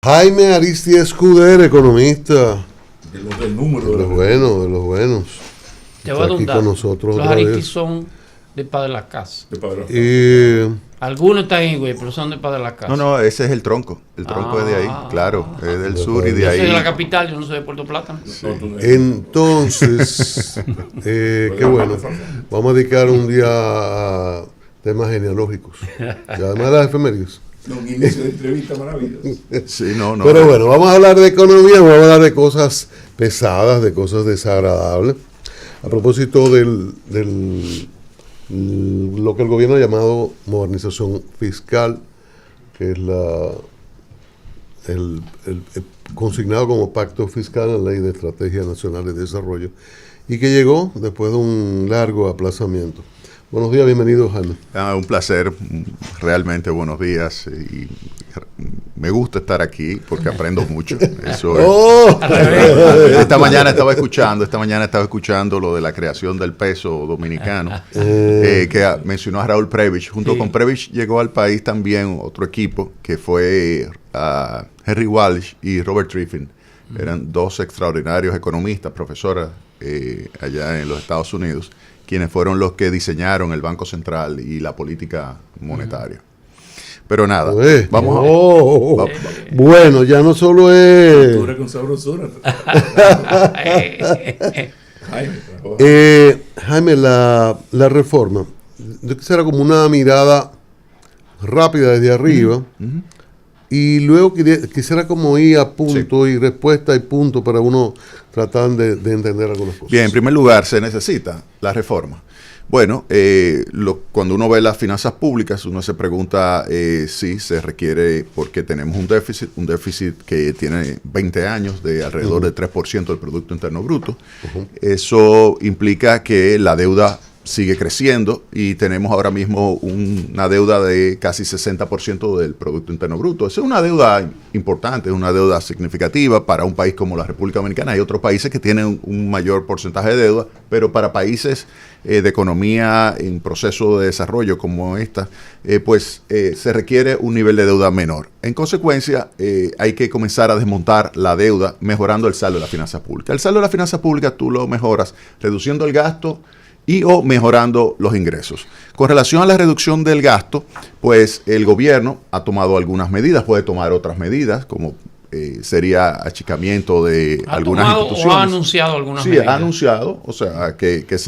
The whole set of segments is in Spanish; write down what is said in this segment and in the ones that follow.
Jaime Aristides Escudero, economista. Del número. De los buenos. Te voy a dar un Aquí dato. con nosotros Los otra vez. Aristis son de Padre de la Casa. Algunos están en Higüey, pero son de Padre de la Casa. No, ese es el tronco. El tronco es de ahí, claro. Es del sur y de Yo ahí. soy de la capital, yo no soy de Puerto Plata. Sí. Entonces, qué bueno. Vamos a dedicar un día a temas genealógicos. Y además las efemérides. Un inicio de entrevista maravilloso. Sí, no. Pero bueno, vamos a hablar de economía, vamos a hablar de cosas pesadas, de cosas desagradables. A propósito lo que el gobierno ha llamado modernización fiscal, que es el consignado como pacto fiscal en la Ley de Estrategia Nacional de Desarrollo, y que llegó después de un largo aplazamiento. Buenos días, bienvenido, Jaime. Un placer, realmente buenos días. Y me gusta estar aquí porque aprendo mucho. Eso es. Esta mañana estaba escuchando lo de la creación del peso dominicano, que mencionó a Raúl Prebisch. Junto con Prebisch llegó al país también otro equipo que fue Henry Walsh y Robert Triffin. Eran dos extraordinarios economistas, profesores allá en los Estados Unidos, quienes fueron los que diseñaron el Banco Central y la política monetaria. Pero nada, vamos bueno, ya no solo es... Con sabrosura. Jaime, la reforma, yo quisiera como una mirada rápida desde arriba, y luego quisiera como ir a punto y respuesta y punto para uno tratar de entender algunas cosas. Bien, en primer lugar, se necesita la reforma. Bueno, cuando uno ve las finanzas públicas, uno se pregunta si se requiere, porque tenemos un déficit que tiene 20 años de alrededor del 3% del Producto Interno Bruto. Eso implica que la deuda sigue creciendo y tenemos ahora mismo una deuda de casi 60% del Producto Interno Bruto. Esa es una deuda importante, es una deuda significativa para un país como la República Dominicana. Hay otros países que tienen un mayor porcentaje de deuda, pero para países de economía en proceso de desarrollo como esta, se requiere un nivel de deuda menor. En consecuencia, hay que comenzar a desmontar la deuda mejorando el saldo de las finanzas públicas. El saldo de las finanzas públicas tú lo mejoras reduciendo el gasto o mejorando los ingresos. Con relación a la reducción del gasto, pues el gobierno ha tomado algunas medidas, puede tomar otras medidas, como sería achicamiento de algunas instituciones. ¿O ha anunciado algunas medidas? Sí, ha anunciado, o sea, que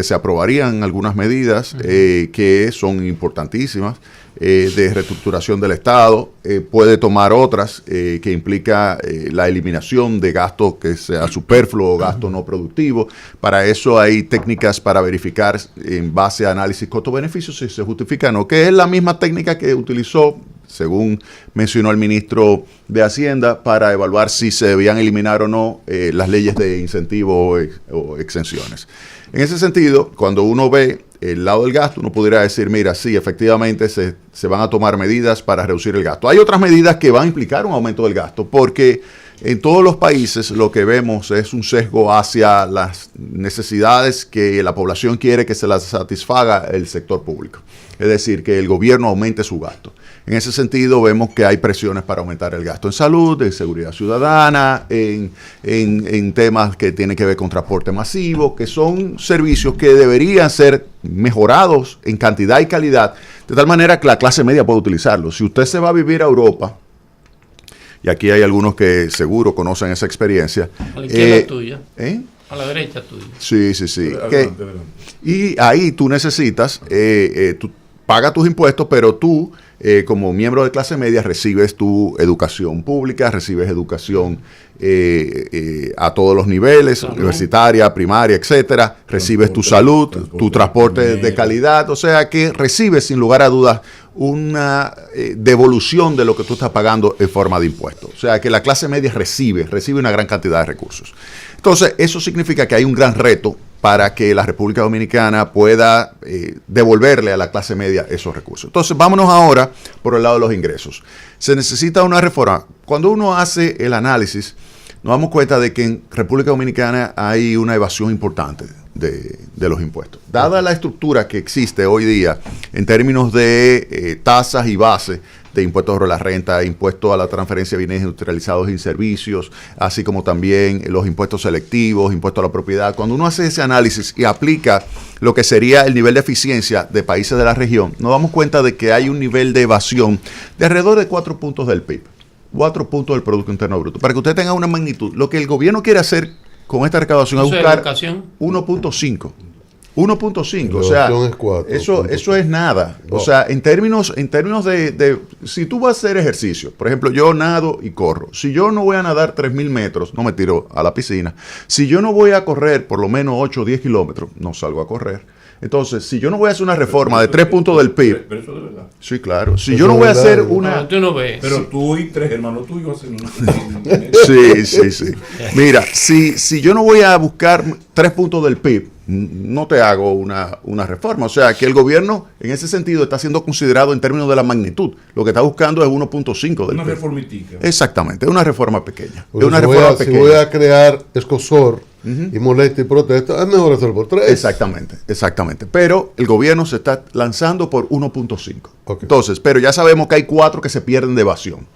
se aprobarían algunas medidas que son importantísimas, de reestructuración del Estado. Puede tomar otras que implica la eliminación de gasto que sea superfluo o gasto no productivo. Para eso hay técnicas para verificar en base a análisis costo-beneficio si se justifica o no, que es la misma técnica que utilizó, según mencionó el ministro de Hacienda, para evaluar si se debían eliminar o no las leyes de incentivo o exenciones. En ese sentido, cuando uno ve el lado del gasto, uno pudiera decir, mira, sí, efectivamente se van a tomar medidas para reducir el gasto. Hay otras medidas que van a implicar un aumento del gasto, porque en todos los países lo que vemos es un sesgo hacia las necesidades que la población quiere que se las satisfaga el sector público. Es decir, que el gobierno aumente su gasto. En ese sentido, vemos que hay presiones para aumentar el gasto en salud, en seguridad ciudadana, en temas que tienen que ver con transporte masivo, que son servicios que deberían ser mejorados en cantidad y calidad, de tal manera que la clase media pueda utilizarlos. Si usted se va a vivir a Europa, y aquí hay algunos que seguro conocen esa experiencia. A la izquierda tuya. A la derecha tuya. Sí. Adelante. Y ahí tú necesitas, tú pagas tus impuestos, pero tú, como miembro de clase media, recibes tu educación pública, recibes educación a todos los niveles, universitaria, primaria, etcétera, recibes tu salud, tu transporte de calidad, o sea que recibes sin lugar a dudas una devolución de lo que tú estás pagando en forma de impuestos. O sea que la clase media recibe una gran cantidad de recursos. Entonces, eso significa que hay un gran reto para que la República Dominicana pueda devolverle a la clase media esos recursos. Entonces, vámonos ahora por el lado de los ingresos. Se necesita una reforma. Cuando uno hace el análisis, nos damos cuenta de que en República Dominicana hay una evasión importante de los impuestos. Dada la estructura que existe hoy día en términos de tasas y bases de impuestos sobre la renta, impuesto a la transferencia de bienes industrializados y servicios, así como también los impuestos selectivos, impuesto a la propiedad. Cuando uno hace ese análisis y aplica lo que sería el nivel de eficiencia de países de la región, nos damos cuenta de que hay un nivel de evasión de alrededor de 4 puntos del PIB, 4 puntos del Producto Interno Bruto. Para que usted tenga una magnitud, lo que el gobierno quiere hacer con esta recaudación es buscar 1.5. 1.5, o sea, es 4, eso es nada. O sea, en términos de si tú vas a hacer ejercicio, por ejemplo, yo nado y corro. Si yo no voy a nadar 3.000 metros, no me tiro a la piscina. Si yo no voy a correr por lo menos 8 o 10 kilómetros, no salgo a correr. Entonces, si yo no voy a hacer una reforma de 3 puntos del PIB. Pero eso de verdad. Sí, claro. Si yo no voy a hacer una. Tú no ves. Pero tú y 3 hermanos tuyos hacen Sí. Mira, si yo no voy a buscar 3 puntos del PIB, no te hago una reforma. O sea, que el gobierno, en ese sentido, está siendo considerado en términos de la magnitud. Lo que está buscando es 1.5 del una PIB. reformitica. Exactamente, es una reforma pequeña. Si voy a crear escosor y molesta y protesta, es mejor hacerlo por 3. Exactamente. Pero el gobierno se está lanzando por 1.5. Okay. Entonces, pero ya sabemos que hay 4 que se pierden de evasión.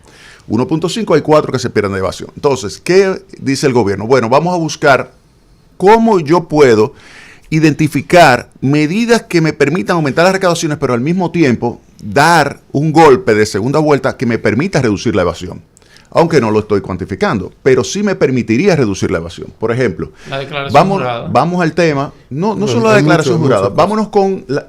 1.5 hay 4 que se pierden de evasión. Entonces, ¿qué dice el gobierno? Bueno, vamos a buscar cómo yo puedo identificar medidas que me permitan aumentar las recaudaciones, pero al mismo tiempo dar un golpe de segunda vuelta que me permita reducir la evasión. Aunque no lo estoy cuantificando, pero sí me permitiría reducir la evasión. Por ejemplo, la declaración jurada. Vamos al tema, no solo la declaración jurada, vámonos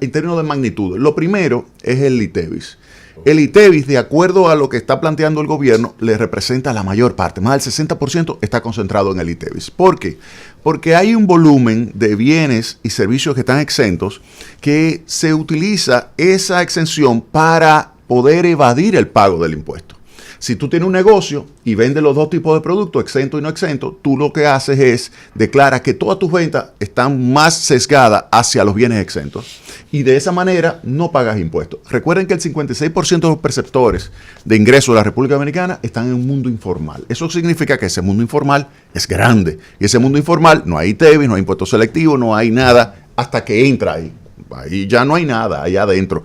en términos de magnitud. Lo primero es el ITEVIS. El ITEVIS, de acuerdo a lo que está planteando el gobierno, le representa la mayor parte, más del 60% está concentrado en el ITEVIS. ¿Por qué? Porque hay un volumen de bienes y servicios que están exentos que se utiliza esa exención para poder evadir el pago del impuesto. Si tú tienes un negocio y vendes los dos tipos de productos, exento y no exento, tú lo que haces es declarar que todas tus ventas están más sesgadas hacia los bienes exentos y de esa manera no pagas impuestos. Recuerden que el 56% de los perceptores de ingresos de la República Dominicana están en un mundo informal. Eso significa que ese mundo informal es grande y ese mundo informal no hay ITEVIS, no hay impuestos selectivos, no hay nada hasta que entra ahí. Ahí ya no hay nada, allá adentro.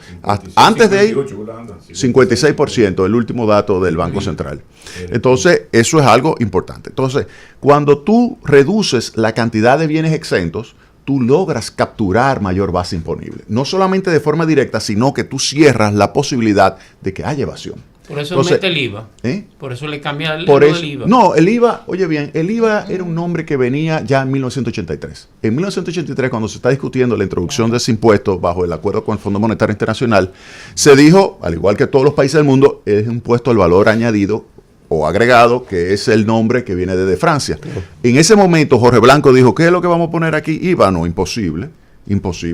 Antes de ahí, 56%, el último dato del Banco Central. Entonces, eso es algo importante. Entonces, cuando tú reduces la cantidad de bienes exentos, tú logras capturar mayor base imponible. No solamente de forma directa, sino que tú cierras la posibilidad de que haya evasión. Por eso mete el IVA. Por eso le cambia el IVA. No, el IVA, oye bien, el IVA era un nombre que venía ya en 1983. En 1983, cuando se está discutiendo la introducción de ese impuesto bajo el acuerdo con el Fondo Monetario Internacional, se dijo, al igual que todos los países del mundo, es un impuesto al valor añadido o agregado, que es el nombre que viene desde Francia. En ese momento, Jorge Blanco dijo, ¿qué es lo que vamos a poner aquí? IVA, no, imposible.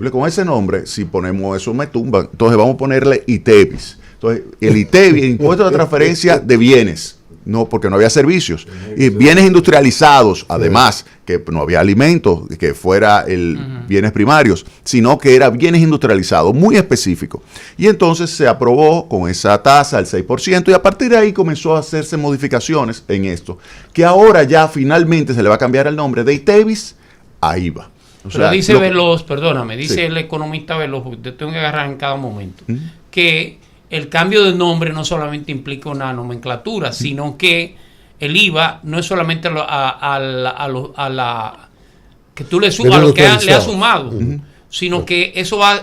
Con ese nombre, si ponemos eso me tumban. Entonces vamos a ponerle ITEVIS. Entonces, el ITEVIS, el impuesto de transferencia de bienes, no, porque no había servicios, y bienes industrializados, además, que no había alimentos, que fuera bienes primarios, sino que era bienes industrializados, muy específico. Y entonces se aprobó con esa tasa, el 6%, y a partir de ahí comenzó a hacerse modificaciones en esto, que ahora ya finalmente se le va a cambiar el nombre de ITEVIS a IVA. Pero dice Veloz, perdóname, dice el economista Veloz, porque te tengo que agarrar en cada momento, que el cambio de nombre no solamente implica una nomenclatura, sino que el IVA no es solamente a la que tú le sumas, a lo que le has sumado, sino que eso va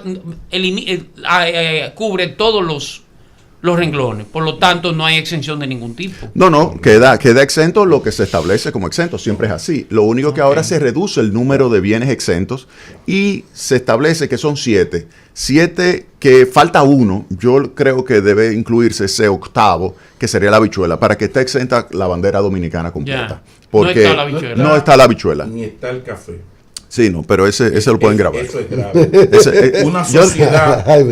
cubre todos los renglones. Por lo tanto, no hay exención de ningún tipo. No, queda exento lo que se establece como exento. Siempre es así. Lo único que ahora se reduce el número de bienes exentos y se establece que son 7. 7 que falta uno. Yo creo que debe incluirse ese octavo, que sería la habichuela, para que esté exenta la bandera dominicana completa. Porque no está la habichuela. Ni está el café. Sí, no, pero ese lo pueden grabar. Eso es grave.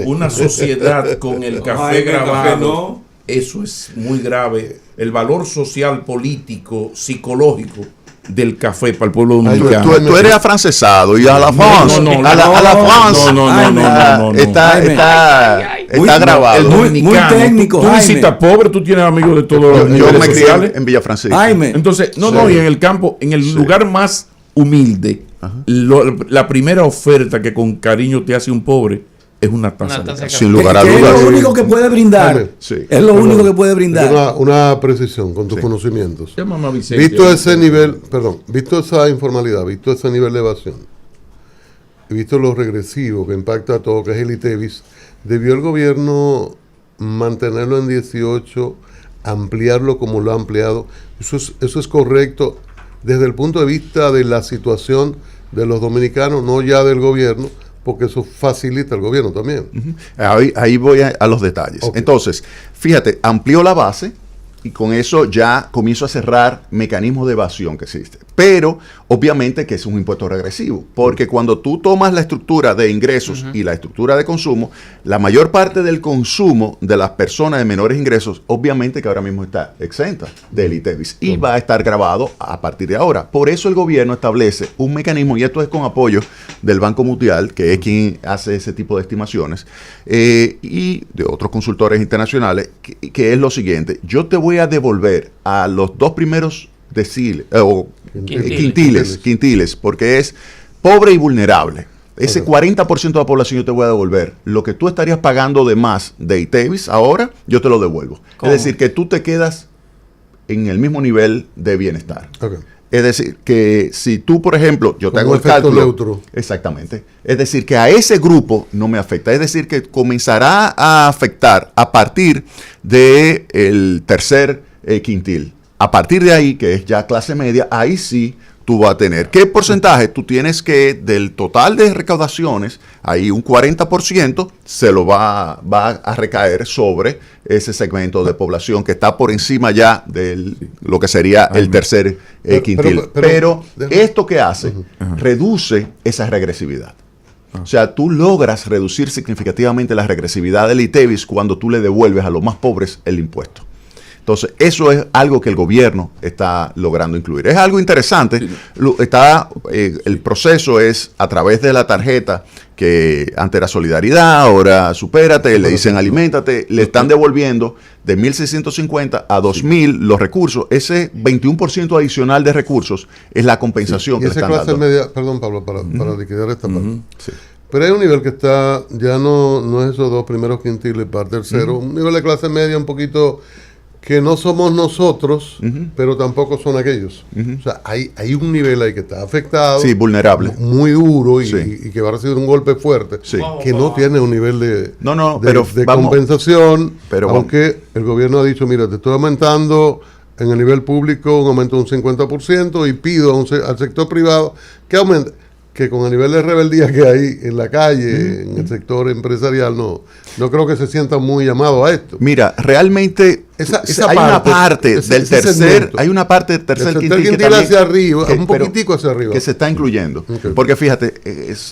Una sociedad con el café grabado, eso es muy grave. El valor social, político, psicológico del café para el pueblo dominicano. Tú eres afrancesado y a la France. No. Está grabado. El dominicano. Muy técnico. Tú visitas pobre, tú tienes amigos de todos los niveles sociales. Yo me crié en Villa Francisca. Entonces, y en el campo, en el lugar más humilde, la primera oferta que con cariño te hace un pobre es una tasa de café. Sin lugar a que dudas. es lo único que puede brindar. Sí. Es lo único que puede brindar. Una precisión con tus conocimientos. Llámame a Vicente. Visto ese nivel, visto esa informalidad, visto ese nivel de evasión, y visto lo regresivo que impacta a todo, que es el ITEVIS, ¿debió el gobierno mantenerlo en 18, ampliarlo como lo ha ampliado? Eso es correcto desde el punto de vista de la situación de los dominicanos, no ya del gobierno, porque eso facilita al gobierno también. Ahí voy a los detalles. Okay. Entonces, fíjate, amplió la base y con eso ya comienzo a cerrar mecanismos de evasión que existen. Pero, obviamente que es un impuesto regresivo, porque cuando tú tomas la estructura de ingresos y la estructura de consumo, la mayor parte del consumo de las personas de menores ingresos, obviamente que ahora mismo está exenta del ITEVIS y va a estar grabado a partir de ahora. Por eso el gobierno establece un mecanismo, y esto es con apoyo del Banco Mundial, que es quien hace ese tipo de estimaciones, y de otros consultores internacionales, que es lo siguiente: yo te voy a devolver a los dos primeros quintiles, porque es pobre y vulnerable. Ese 40% de la población yo te voy a devolver. Lo que tú estarías pagando de más de ITEVIS ahora, yo te lo devuelvo. ¿Cómo? Es decir, que tú te quedas en el mismo nivel de bienestar. Okay. Es decir, que si tú, por ejemplo, yo te hago el efecto cálculo. neutro. Exactamente. Es decir, que a ese grupo no me afecta. Es decir, que comenzará a afectar a partir del tercer quintil. A partir de ahí, que es ya clase media, ahí sí tú vas a tener. ¿Qué porcentaje? Tú tienes que, del total de recaudaciones, ahí un 40% se lo va a recaer sobre ese segmento de población que está por encima ya de lo que sería el tercer quintil. Pero esto que hace, reduce esa regresividad. O sea, tú logras reducir significativamente la regresividad del ITEVIS cuando tú le devuelves a los más pobres el impuesto. Entonces, eso es algo que el gobierno está logrando incluir. Es algo interesante. Sí. El proceso es a través de la tarjeta que antes era Solidaridad, ahora Supérate, le dicen Aliméntate, le están devolviendo de 1.650 a 2.000 los recursos. Ese 21% adicional de recursos es la compensación que le están dando. Media, perdón, Pablo, para liquidar esta parte. Sí. Pero hay un nivel que está, ya no es esos dos primeros quintiles para tercero, un nivel de clase media un poquito que no somos nosotros, pero tampoco son aquellos. O sea, hay un nivel ahí que está afectado. Sí, vulnerable. Muy duro y que va a recibir un golpe fuerte. Sí. Que no tiene un nivel de compensación. Pero aunque el gobierno ha dicho, mira, te estoy aumentando en el nivel público un aumento de un 50% y pido al sector privado que aumente. Que con el nivel de rebeldía que hay en la calle, en el sector empresarial, no creo que se sientan muy llamados a esto. Mira, realmente hay una parte del tercer quintil que hacia arriba, un poquitico hacia arriba, que se está incluyendo. Okay. Porque fíjate,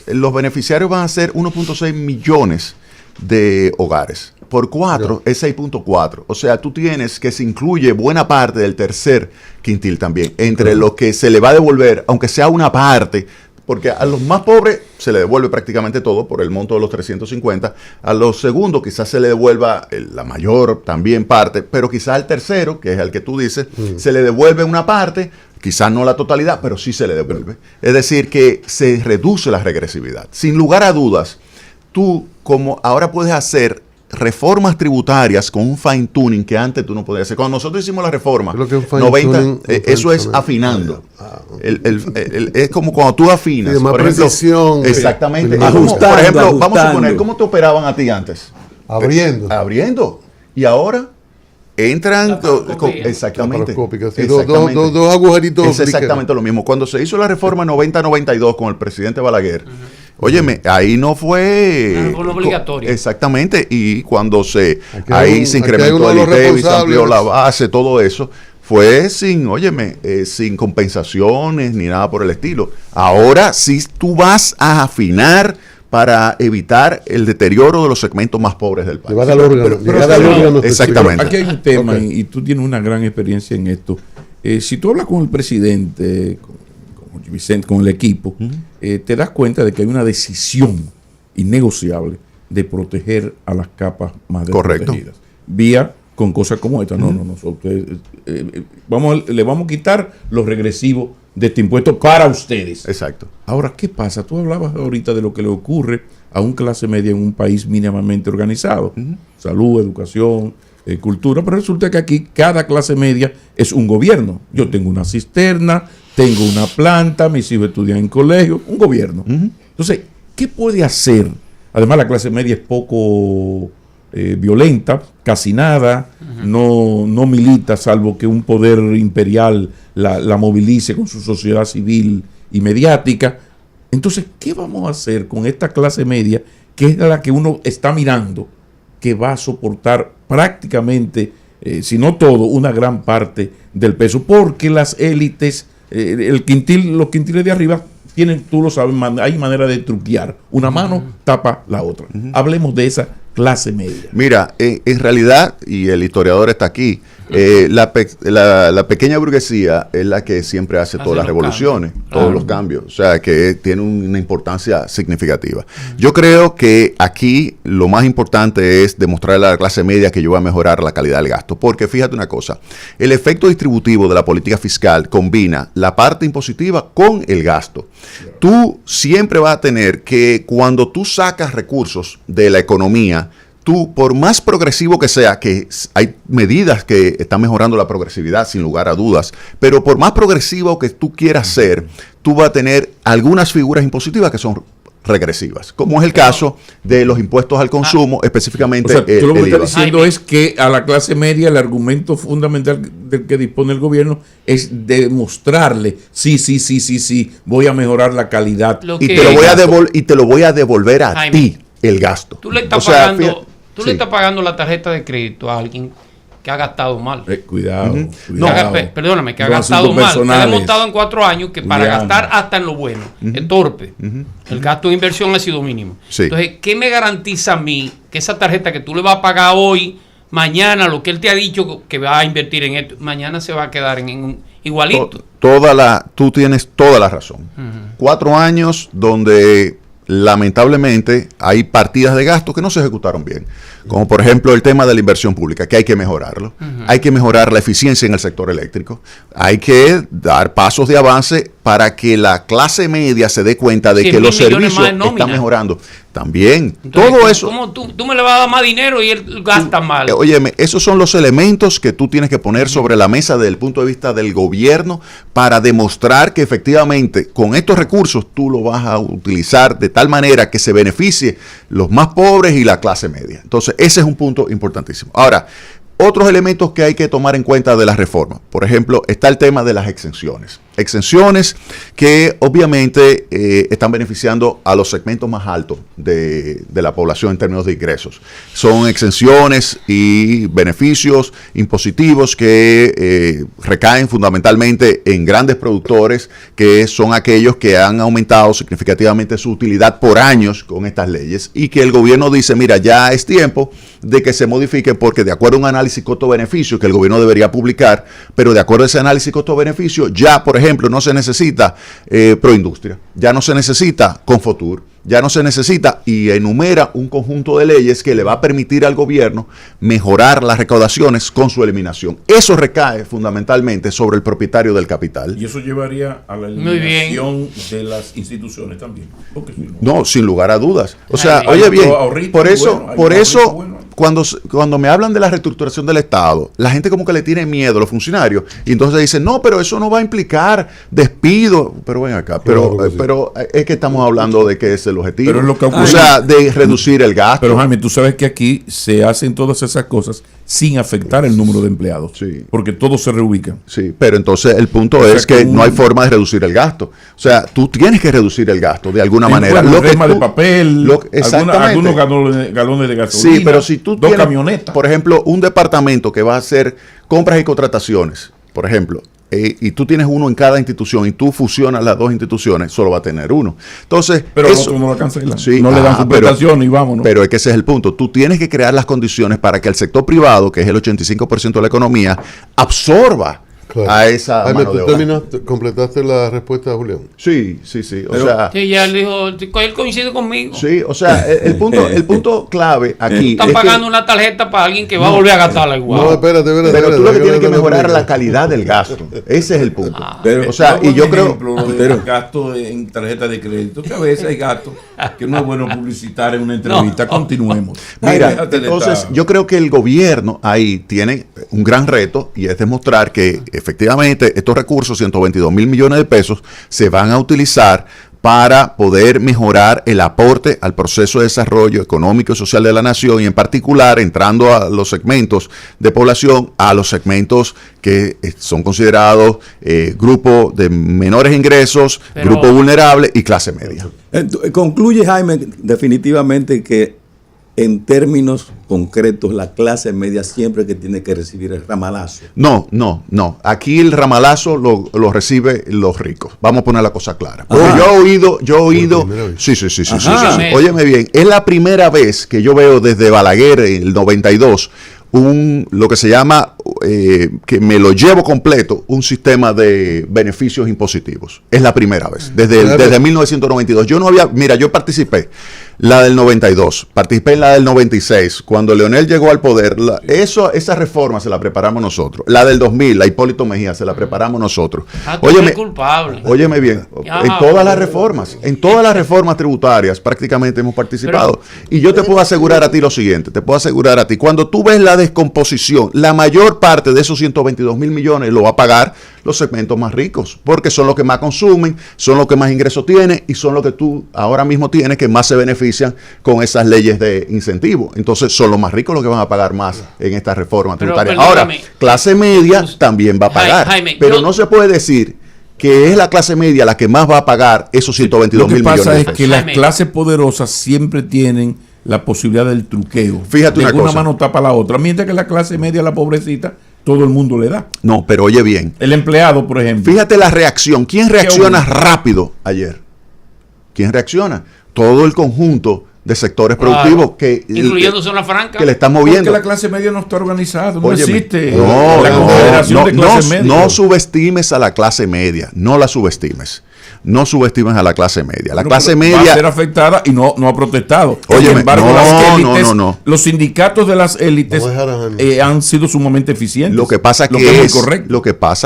los beneficiarios van a ser 1.6 millones de hogares. Por 4 es 6.4. O sea, tú tienes que se incluye buena parte del tercer quintil también, entre lo que se le va a devolver, aunque sea una parte. Porque a los más pobres se le devuelve prácticamente todo por el monto de los 350. A los segundos quizás se le devuelva la mayor también parte, pero quizás al tercero, que es el que tú dices, se le devuelve una parte, quizás no la totalidad, pero sí se le devuelve. Es decir, que se reduce la regresividad. Sin lugar a dudas, tú como ahora puedes hacer reformas tributarias con un fine tuning que antes tú no podías hacer. Cuando nosotros hicimos la reforma, 90, eso es afinando. Es como cuando tú afinas. Por ejemplo, precisión. Exactamente. Ajustando, por ejemplo, vamos a suponer, ¿cómo te operaban a ti antes? Abriendo. Y ahora entran exactamente. Sí, dos agujeritos. Es exactamente lo mismo. Cuando se hizo la reforma 90-92 con el presidente Balaguer, óyeme, ahí no fue obligatorio. Exactamente, y cuando se incrementó el ITEVIS, se amplió la base, todo eso, fue sin compensaciones ni nada por el estilo. Ahora sí tú vas a afinar para evitar el deterioro de los segmentos más pobres del país. Exactamente. Aquí hay un tema, y tú tienes una gran experiencia en esto. Si tú hablas con el presidente, Vicente, con el equipo, te das cuenta de que hay una decisión innegociable de proteger a las capas más desprotegidas. Vía con cosas como esta. Le vamos a quitar los regresivos de este impuesto para ustedes. Exacto. Ahora, ¿qué pasa? Tú hablabas ahorita de lo que le ocurre a un clase media en un país mínimamente organizado. Salud, educación, cultura, pero resulta que aquí cada clase media es un gobierno. Yo tengo una cisterna, tengo una planta, mis hijos estudian en colegio, un gobierno. Entonces, ¿qué puede hacer? Además, la clase media es poco violenta, casi nada, no milita, salvo que un poder imperial la movilice con su sociedad civil y mediática. Entonces, ¿qué vamos a hacer con esta clase media, que es la que uno está mirando, que va a soportar prácticamente, si no todo, una gran parte del peso? Porque las élites, los quintiles de arriba tienen, tú lo sabes, hay manera de truquear. Una mano tapa la otra. Hablemos de esa clase media. Mira, en realidad, y el historiador está aquí, la pequeña burguesía es la que siempre hace todas las revoluciones, todos los cambios, o sea, que tiene una importancia significativa. Yo creo que aquí lo más importante es demostrarle a la clase media que yo voy a mejorar la calidad del gasto, porque fíjate una cosa, el efecto distributivo de la política fiscal combina la parte impositiva con el gasto. Tú siempre vas a tener que cuando tú sacas recursos de la economía, tú, por más progresivo que sea, que hay medidas que están mejorando la progresividad sin lugar a dudas, pero por más progresivo que tú quieras ser, tú vas a tener algunas figuras impositivas que son regresivas, como es el caso de los impuestos al consumo, específicamente o sea, tú lo que el estás IVA. diciendo es que a la clase media el argumento fundamental del que dispone el gobierno es demostrarle, sí, voy a mejorar la calidad. Y te lo voy a devolver a Jaime, ti, el gasto. Tú le estás pagando... Tú le estás pagando la tarjeta de crédito a alguien que ha gastado mal. Cuidado. Perdóname, que ha gastado mal. Te ha demostrado en 4 años que para gastar hasta en lo bueno es torpe. El gasto de inversión ha sido mínimo. Entonces, ¿qué me garantiza a mí que esa tarjeta que tú le vas a pagar hoy, mañana, lo que él te ha dicho que va a invertir en esto, mañana se va a quedar en un igualito? Tú tienes toda la razón. 4 años donde lamentablemente hay partidas de gasto que no se ejecutaron bien, como por ejemplo el tema de la inversión pública, que hay que mejorarlo. Hay que mejorar la eficiencia en el sector eléctrico, hay que dar pasos de avance para que la clase media se dé cuenta de que los servicios están mejorando. También, entonces, todo eso. ¿Cómo tú me le vas a dar más dinero y él gasta mal? Óyeme, esos son los elementos que tú tienes que poner sobre la mesa desde el punto de vista del gobierno para demostrar que efectivamente con estos recursos tú lo vas a utilizar de tal manera que se beneficie los más pobres y la clase media. Entonces, ese es un punto importantísimo. Ahora, otros elementos que hay que tomar en cuenta de la reforma. Por ejemplo, está el tema de las exenciones. Exenciones que obviamente están beneficiando a los segmentos más altos de la población en términos de ingresos. Son exenciones y beneficios impositivos que recaen fundamentalmente en grandes productores, que son aquellos que han aumentado significativamente su utilidad por años con estas leyes, y que el gobierno dice, mira, ya es tiempo de que se modifique, porque de acuerdo a un análisis costo-beneficio que el gobierno debería publicar, pero de acuerdo a ese análisis costo-beneficio, ya, por ejemplo, no se necesita Proindustria, ya no se necesita Confotur, ya no se necesita, y enumera un conjunto de leyes que le va a permitir al gobierno mejorar las recaudaciones con su eliminación. Eso recae fundamentalmente sobre el propietario del capital. Y eso llevaría a la eliminación de las instituciones también. No, sin lugar a dudas. O sea, oye bien, por eso, cuando me hablan de la reestructuración del Estado, la gente como que le tiene miedo a los funcionarios, y entonces dicen, no, pero eso no va a implicar despido. Pero ven acá, pero es que estamos hablando de que es el objetivo. Pero es lo que ocurre. O sea, de reducir el gasto. Pero Jaime, tú sabes que aquí se hacen todas esas cosas sin afectar el número de empleados. Sí. Porque todos se reubican. Sí, pero entonces el punto es que no hay forma de reducir el gasto. O sea, tú tienes que reducir el gasto de alguna manera. Lo que de papel, algunos galones de gasolina, sí, pero si tú dos tienes, camionetas. Por ejemplo, un departamento que va a hacer compras y contrataciones, por ejemplo, y tú tienes uno en cada institución y tú fusionas las dos instituciones, solo va a tener uno. Entonces, pero eso no lo cancelan. Sí, no le dan suplantación y vámonos. Pero es que ese es el punto. Tú tienes que crear las condiciones para que el sector privado, que es el 85% de la economía, absorba a esa mano de obra. ¿Completaste la respuesta de Julián? Sí. Sí, ya él dijo, él coincide conmigo. Sí, o sea, el punto clave aquí. Están pagando una tarjeta para alguien que va a volver a gastarla igual. No, espérate. Pero tú lo que tienes que mejorar la calidad del gasto. Ese es el punto. Pero, o sea, y yo creo. Gasto en tarjeta de crédito, que a veces hay gastos que no es bueno publicitar en una entrevista. Continuemos. Mira, entonces yo creo que el gobierno ahí tiene un gran reto y es demostrar que efectivamente estos recursos, 122 mil millones de pesos, se van a utilizar para poder mejorar el aporte al proceso de desarrollo económico y social de la nación, y en particular entrando a los segmentos de población, a los segmentos que son considerados grupo de menores ingresos, grupo vulnerable y clase media. Concluye, Jaime, definitivamente que en términos concretos la clase media siempre que tiene que recibir el ramalazo. No. Aquí el ramalazo lo reciben los ricos. Vamos a poner la cosa clara. Yo he oído. Sí. Óyeme bien, es la primera vez que yo veo desde Balaguer en el 92 lo que se llama, que me lo llevo completo, un sistema de beneficios impositivos. Es la primera vez, desde 1992. Yo participé la del 92, participé en la del 96, cuando Leonel llegó al poder. Esa reforma se la preparamos nosotros. La del 2000, la Hipólito Mejía, se la preparamos nosotros. Óyeme bien, en todas las reformas tributarias prácticamente hemos participado. Y yo te puedo asegurar a ti lo siguiente, cuando tú ves la descomposición, la mayor parte de esos 122 mil millones lo va a pagar los segmentos más ricos, porque son los que más consumen, son los que más ingresos tienen y son los que tú ahora mismo tienes que más se benefician con esas leyes de incentivo. Entonces son los más ricos los que van a pagar más en esta reforma tributaria. Ahora, clase media también va a pagar, pero no se puede decir que es la clase media la que más va a pagar esos 122 mil millones. Lo que pasa es que las clases poderosas siempre tienen la posibilidad del truqueo. Fíjate una cosa. Una mano tapa la otra, mientras que la clase media, la pobrecita, todo el mundo le da. No, pero oye bien. El empleado, por ejemplo. Fíjate la reacción. ¿Quién reacciona rápido ayer? ¿Quién reacciona? Todo el conjunto de sectores productivos incluyendo zona franca, que le están moviendo. Porque la clase media no está organizada, no existe la confederación de clase media. No subestimes a la clase media, no la subestimes. No subestimes a la clase media. La clase media va a ser afectada y no ha protestado. Óyeme, sin embargo, las élites, los sindicatos de las élites han sido sumamente eficientes. Lo que pasa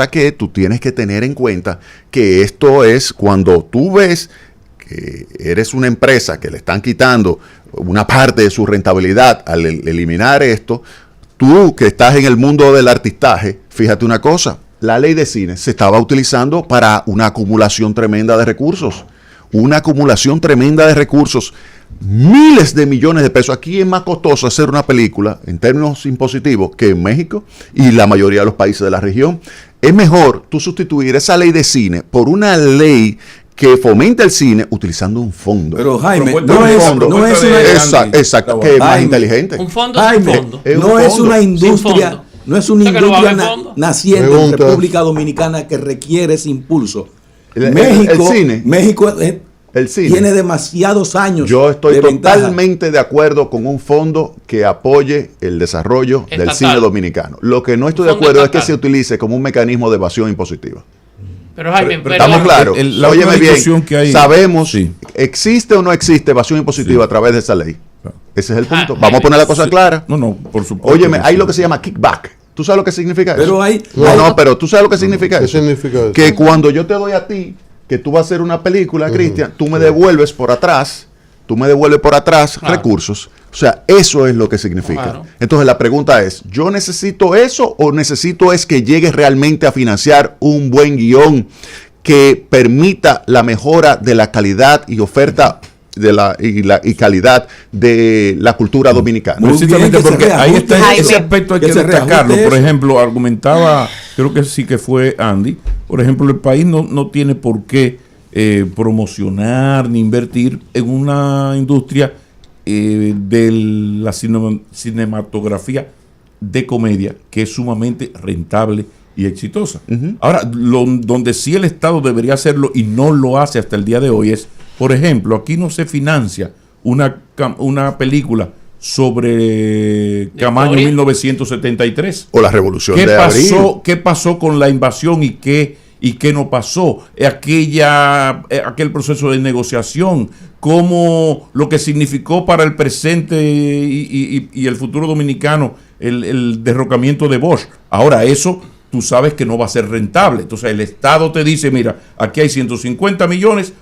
que tú tienes que tener en cuenta que esto es cuando tú ves que eres una empresa que le están quitando una parte de su rentabilidad al eliminar esto. Tú que estás en el mundo del artistaje, fíjate una cosa. La ley de cine se estaba utilizando para una acumulación tremenda de recursos. Miles de millones de pesos. Aquí es más costoso hacer una película en términos impositivos que en México y la mayoría de los países de la región. Es mejor tú sustituir esa ley de cine por una ley que fomenta el cine utilizando un fondo. Pero Jaime, exacto, que es más inteligente. Un fondo Jaime, sin fondo. No es una industria. No es una industria naciente en República Dominicana que requiere ese impulso. México tiene demasiados años. Yo estoy totalmente de acuerdo con un fondo que apoye el desarrollo del cine dominicano. Lo que no estoy de acuerdo es que se utilice como un mecanismo de evasión impositiva. Pero Jaime, estamos claros. Óyeme bien, que hay, sabemos, ¿existe o no existe evasión impositiva a través de esa ley? Ese es el punto. Vamos a poner la cosa clara. No, por supuesto. Óyeme, hay lo que se llama kickback. ¿Tú sabes lo que significa eso? Pero tú sabes lo que significa eso. ¿Qué significa eso? Que cuando yo te doy a ti, que tú vas a hacer una película, Cristian, tú me devuelves por atrás, recursos. O sea, eso es lo que significa. Claro. Entonces la pregunta es, ¿yo necesito eso o necesito es que llegues realmente a financiar un buen guión que permita la mejora de la calidad y oferta y calidad de la cultura dominicana? Precisamente porque ahí está ese aspecto, hay que destacarlo. Por ejemplo, argumentaba, creo que sí que fue Andy, por ejemplo, el país no tiene por qué promocionar ni invertir en una industria de la cinematografía de comedia que es sumamente rentable y exitosa. Ahora, donde sí el Estado debería hacerlo y no lo hace hasta el día de hoy es, por ejemplo, aquí no se financia una película sobre Camaño 1973. O la revolución de abril. ¿Qué pasó con la invasión y qué no pasó? Aquel proceso de negociación, cómo lo que significó para el presente y el futuro dominicano el derrocamiento de Bosch. Ahora eso tú sabes que no va a ser rentable. Entonces el Estado te dice, mira, aquí hay 150 millones,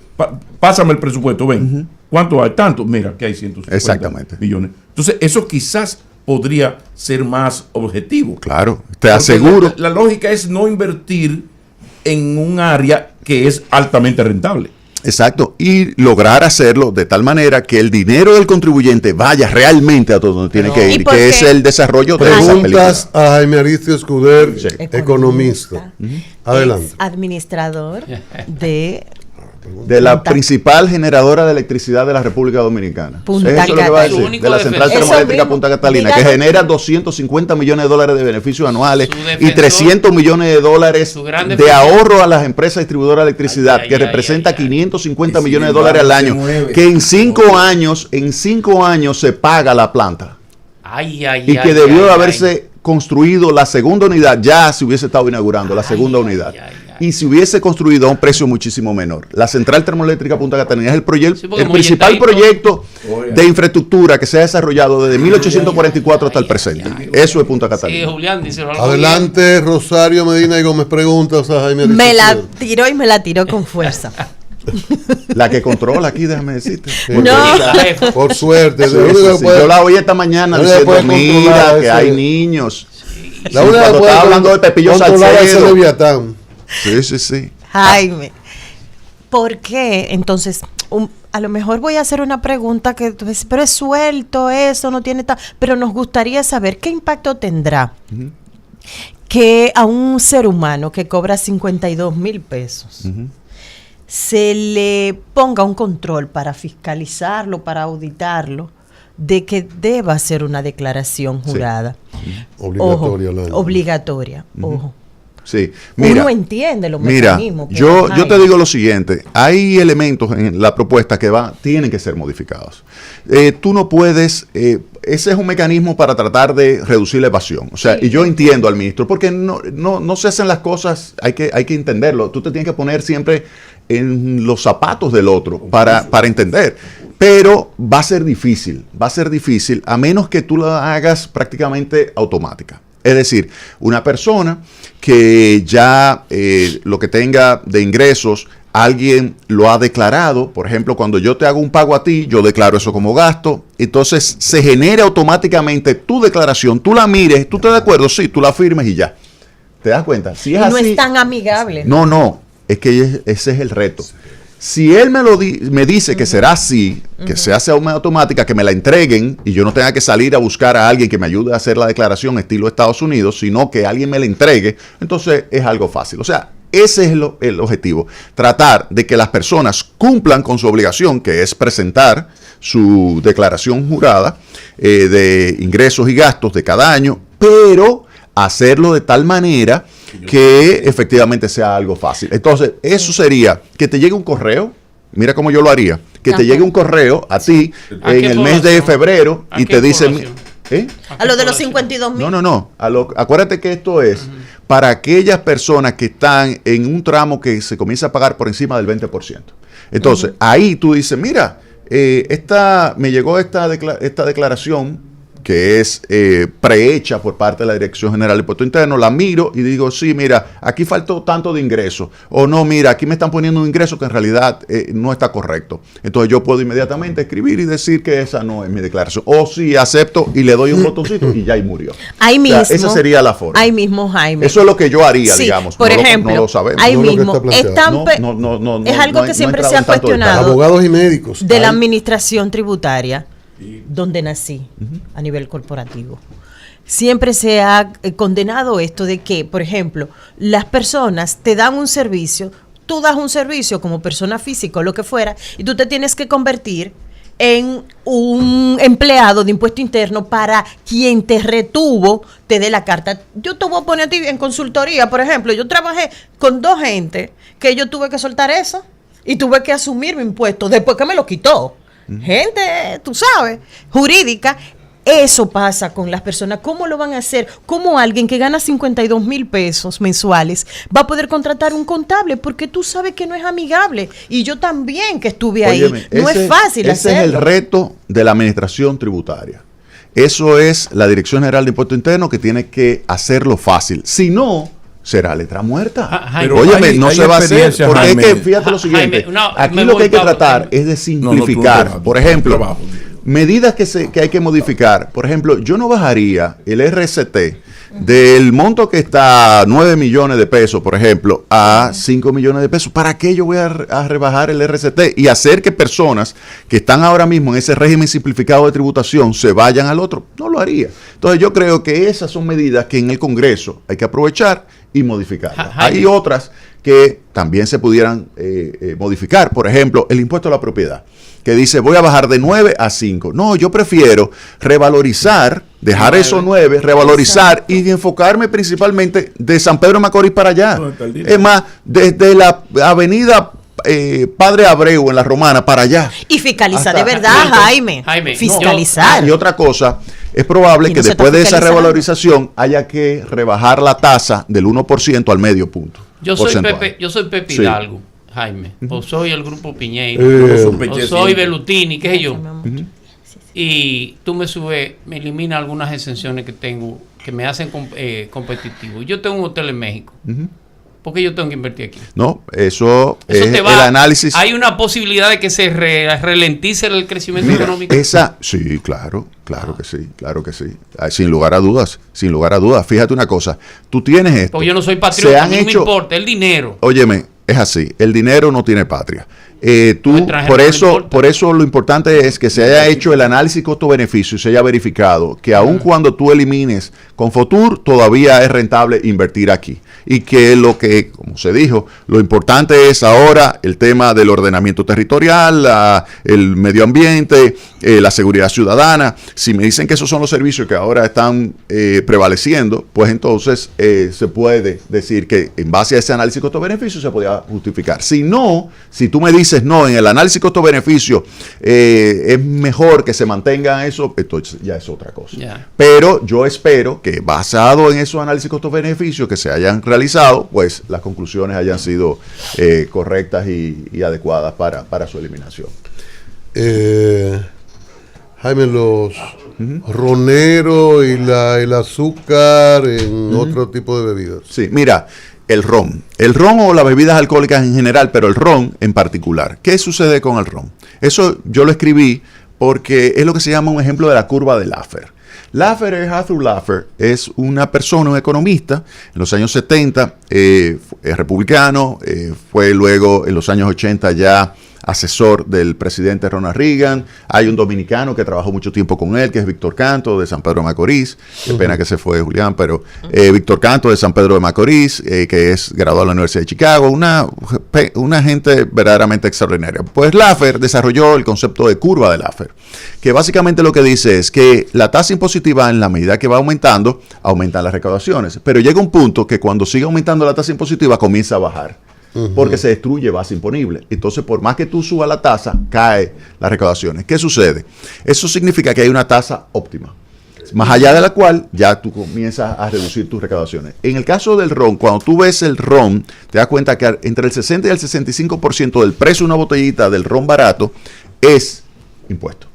pásame el presupuesto, ven. ¿Cuánto hay? Tanto. Mira, aquí hay 150 millones. Entonces eso quizás podría ser más objetivo. Claro, te aseguro. La lógica es no invertir en un área que es altamente rentable. Exacto, y lograr hacerlo de tal manera que el dinero del contribuyente vaya realmente a donde tiene que ir, que es el desarrollo de esa película. Preguntas a Jaime Aristides Escuder, economista. Adelante. Es administrador de la principal generadora de electricidad de la República Dominicana. Punta Eso es lo que va a decir, de la central termoeléctrica Punta Catalina, que genera $250 millones de beneficios anuales y $300 millones de ahorro a las empresas distribuidoras de electricidad, que representa $550 millones al año, que en 5 años se paga la planta. Y que debió de haberse construido la segunda unidad, ya se hubiese estado inaugurando la segunda unidad. Y se hubiese construido a un precio muchísimo menor. La central termoeléctrica Punta Catalina es el principal proyecto de infraestructura que se ha desarrollado desde 1844 hasta el presente. Eso es Punta Catalina. Sí, Julián, adelante, Rosario Medina y Gómez, preguntas a Jaime. Me la tiró y me la tiró con fuerza. La que controla aquí, déjame decirte. No. Por suerte. Yo la oí esta mañana diciendo, mira, que hay niños. Cuando estaba hablando de Pepillo Salcedo. Sí. Jaime, ¿por qué? Entonces, a lo mejor voy a hacer una pregunta que tú dices, pero es suelto eso, no tiene pero nos gustaría saber qué impacto tendrá que a un ser humano que cobra 52,000 pesos se le ponga un control para fiscalizarlo, para auditarlo, de que deba hacer una declaración jurada. Obligatoria, ojo. Sí. Mira, uno entiende los mecanismos. Yo te digo lo siguiente, hay elementos en la propuesta que tienen que ser modificados. Tú no puedes, ese es un mecanismo para tratar de reducir la evasión. O sea, y yo entiendo al ministro, porque no se hacen las cosas, hay que entenderlo. Tú te tienes que poner siempre en los zapatos del otro para entender. Pero va a ser difícil, a menos que tú la hagas prácticamente automática. Es decir, una persona que ya lo que tenga de ingresos, alguien lo ha declarado. Por ejemplo, cuando yo te hago un pago a ti, yo declaro eso como gasto. Entonces se genera automáticamente tu declaración, tú la mires, tú estás de acuerdo, sí, tú la firmes y ya. ¿Te das cuenta? Si es no así, es tan amigable. No, es que ese es el reto. Si él me dice que será así, que se hace automática, que me la entreguen y yo no tenga que salir a buscar a alguien que me ayude a hacer la declaración estilo Estados Unidos, sino que alguien me la entregue, entonces es algo fácil. O sea, ese es el objetivo. Tratar de que las personas cumplan con su obligación, que es presentar su declaración jurada de ingresos y gastos de cada año, pero hacerlo de tal manera que efectivamente sea algo fácil. Entonces, eso sería que te llegue un correo, mira cómo yo lo haría, que te llegue un correo a ti en el mes de febrero y te dicen... A lo de los 52,000. No. Acuérdate que esto es para aquellas personas que están en un tramo que se comienza a pagar por encima del 20%. Entonces, ahí tú dices, mira, me llegó esta declaración que es prehecha por parte de la Dirección General de Impuestos Internos, la miro y digo, sí, mira, aquí faltó tanto de ingreso, o no, mira, aquí me están poniendo un ingreso que en realidad no está correcto. Entonces yo puedo inmediatamente escribir y decir que esa no es mi declaración, o sí, acepto y le doy un botoncito y ya ahí murió. Ahí mismo. Esa sería la forma. Ahí mismo, Jaime. Eso es lo que yo haría, sí, digamos. Por ejemplo, no lo sabemos. ahí no mismo. Es algo que siempre se ha cuestionado. Abogados y médicos. De la administración tributaria, donde nací, a nivel corporativo. Siempre se ha condenado esto de que, por ejemplo, las personas te dan un servicio, tú das un servicio como persona física o lo que fuera, y tú te tienes que convertir en un empleado de impuesto interno para quien te retuvo, te dé la carta. Yo te voy a poner a ti en consultoría, por ejemplo, yo trabajé con 2 gente que yo tuve que soltar eso y tuve que asumir mi impuesto después que me lo quitó. Gente, tú sabes, jurídica, Eso pasa con las personas. ¿Cómo lo van a hacer? ¿Cómo alguien que gana 52,000 pesos mensuales va a poder contratar un contable? Porque tú sabes que no es amigable. Y yo también que estuve ahí. No es fácil hacerlo. Ese es el reto de la administración tributaria. Eso es la Dirección General de Impuesto Interno que tiene que hacerlo fácil. Si no, será letra muerta. Pero óyeme, no se va a hacer. Porque es que, fíjate lo siguiente. Aquí lo que hay que tratar es de simplificar. Por ejemplo, medidas que hay que modificar. Por ejemplo, yo no bajaría el RST del monto que está 9 millones de pesos, por ejemplo, a 5 millones de pesos. ¿Para qué yo voy a rebajar el RST y hacer que personas que están ahora mismo en ese régimen simplificado de tributación se vayan al otro? No lo haría. Entonces yo creo que esas son medidas que en el Congreso hay que aprovechar y modificarlas. Hay otras que también se pudieran modificar. Por ejemplo, el impuesto a la propiedad, que dice voy a bajar de 9 a 5. No, yo prefiero revalorizar, dejar esos 9, revalorizar y enfocarme principalmente de San Pedro de Macorís para allá. Es más, desde la avenida Padre Abreu en la Romana para allá. Y fiscalizar de verdad, Jaime. Fiscalizar. Y otra cosa, es probable que después de esa revalorización haya que rebajar la tasa del 1% al medio punto. Yo soy Pepe Hidalgo, Jaime, o soy el Grupo Piñeiro, o soy Bellutini, qué sé yo. Y tú me eliminas algunas exenciones que tengo que me hacen competitivo. Yo tengo un hotel en México. ¿Por qué yo tengo que invertir aquí? No, eso es el análisis. ¿Hay una posibilidad de que se ralentice el crecimiento económico? Sí, claro que sí. Sin lugar a dudas. Fíjate una cosa, tú tienes esto. Porque yo no soy patriota, a mí no me importa el dinero. Óyeme, es así, el dinero no tiene patria. Por eso lo importante es que se haya hecho el análisis costo-beneficio y se haya verificado que aun cuando tú elimines Confotur, todavía es rentable invertir aquí. Y que como se dijo, lo importante es ahora el tema del ordenamiento territorial, el medio ambiente, la seguridad ciudadana. Si me dicen que esos son los servicios que ahora están prevaleciendo, pues entonces se puede decir que en base a ese análisis costo-beneficio se podía justificar. Si no, si tú me dices no, en el análisis costo-beneficio es mejor que se mantenga eso, entonces ya es otra cosa. Pero yo espero que basado en esos análisis costo-beneficio que se hayan realizado, pues las conclusiones hayan sido correctas y adecuadas para su eliminación. Jaime, los roneros y el azúcar en otro tipo de bebidas. Sí, mira, el ron o las bebidas alcohólicas en general, pero el ron en particular. ¿Qué sucede con el ron? Eso yo lo escribí porque es lo que se llama un ejemplo de la curva de Laffer. Arthur Laffer es una persona, un economista, en los años 70, es republicano, fue luego en los años 80 ya asesor del presidente Ronald Reagan. Hay un dominicano que trabajó mucho tiempo con él, que es Víctor Canto, de San Pedro de Macorís. Qué pena que se fue Julián, pero Víctor Canto, de San Pedro de Macorís, que es graduado de la Universidad de Chicago, una gente verdaderamente extraordinaria. Pues Laffer desarrolló el concepto de curva de Laffer, que básicamente lo que dice es que la tasa impositiva, en la medida que va aumentando, aumentan las recaudaciones. Pero llega un punto que cuando sigue aumentando la tasa impositiva, comienza a bajar. Porque se destruye base imponible. Entonces, por más que tú subas la tasa, cae las recaudaciones. ¿Qué sucede? Eso significa que hay una tasa óptima, más allá de la cual ya tú comienzas a reducir tus recaudaciones. En el caso del ron, cuando tú ves el ron, te das cuenta que entre el 60 y el 65% del precio de una botellita del ron barato es impuesto.